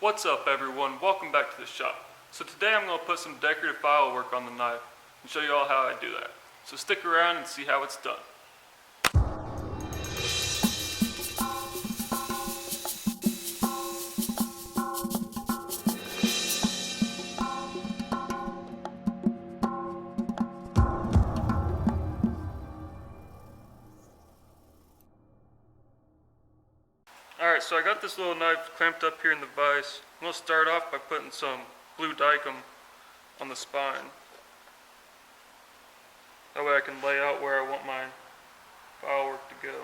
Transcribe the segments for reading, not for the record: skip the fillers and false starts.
What's up everyone, welcome back to the shop. So today I'm going to put some decorative file work on the knife and show you all how I do that. So stick around and see how it's done. Alright, so I got this little knife clamped up here in the vise. I'm going to start off by putting some blue Dykem on the spine. That way I can lay out where I want my file work to go.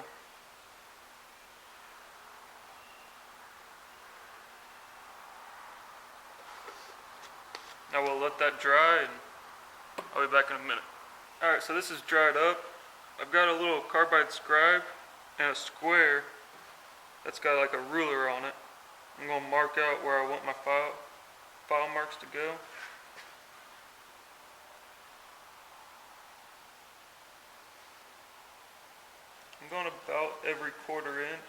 Now we'll let that dry and I'll be back in a minute. Alright, so this is dried up. I've got a little carbide scribe and a square that's got like a ruler on it. I'm going to mark out where I want my file marks to go. I'm going about every 1/4 inch.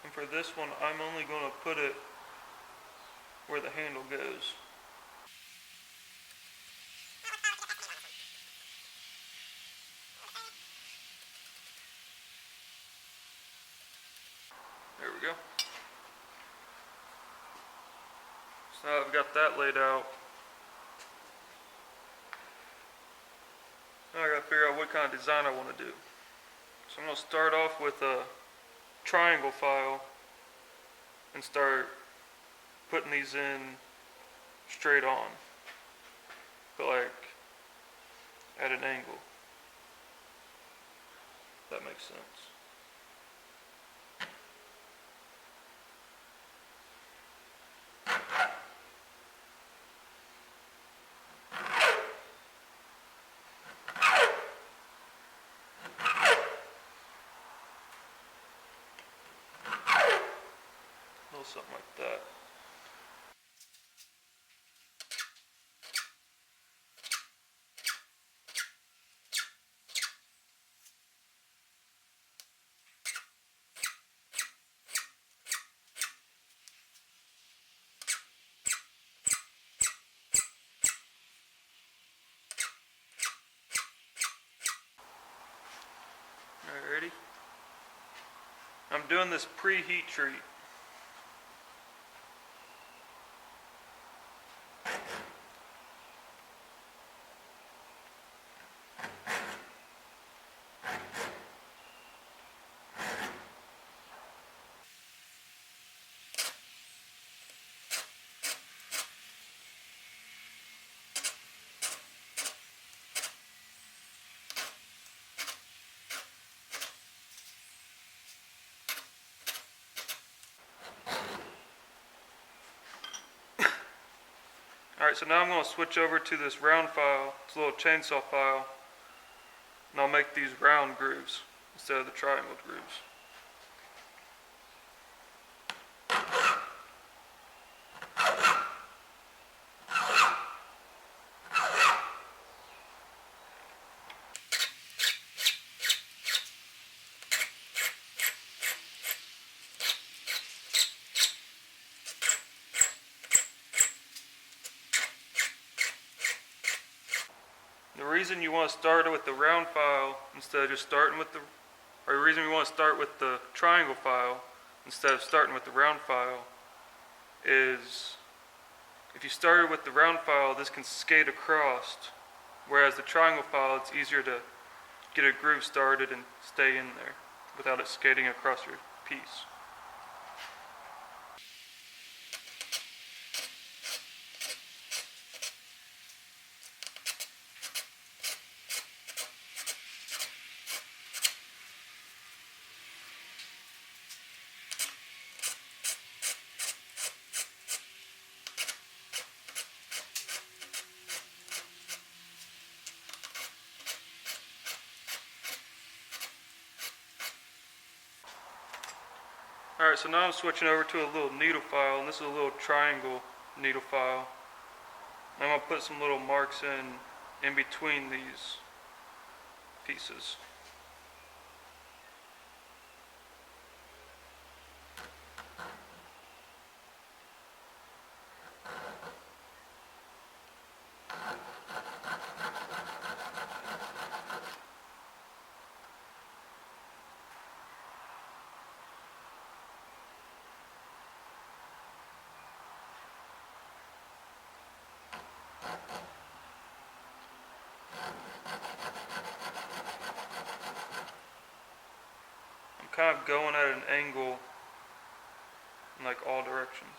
And for this one, I'm only going to put it where the handle goes. There we go. So now I've got that laid out. Now I gotta figure out what kind of design I want to do. So I'm going to start off with a triangle file and start putting these in straight on, but like at an angle. If that makes sense. A little something like that. Alright, ready? I'm doing this pre-heat treat. Alright, so now I'm going to switch over to this round file, this little chainsaw file, and I'll make these round grooves instead of the triangle grooves. The reason you want to start with the round file instead of just starting with the, or the reason you want to start with the triangle file instead of starting with the round file is if you started with the round file, this can skate across, whereas the triangle file, it's easier to get a groove started and stay in there without it skating across your piece. Alright, so now I'm switching over to a little needle file, and this is a little triangle needle file. I'm going to put some little marks in in between these pieces. I'm kind of going at an angle in like all directions.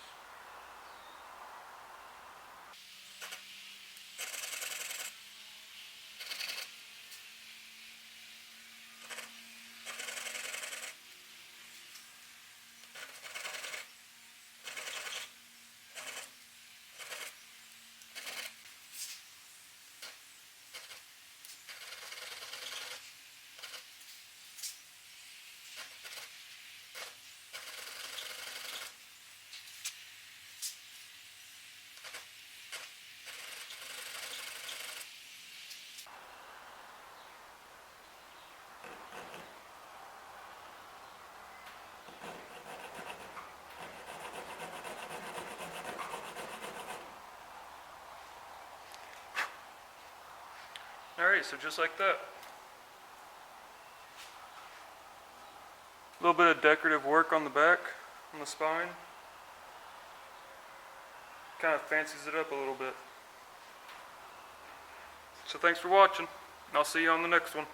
Alright, so just like that. A little bit of decorative work on the back, on the spine. Kind of fancies it up a little bit. So thanks for watching, and I'll see you on the next one.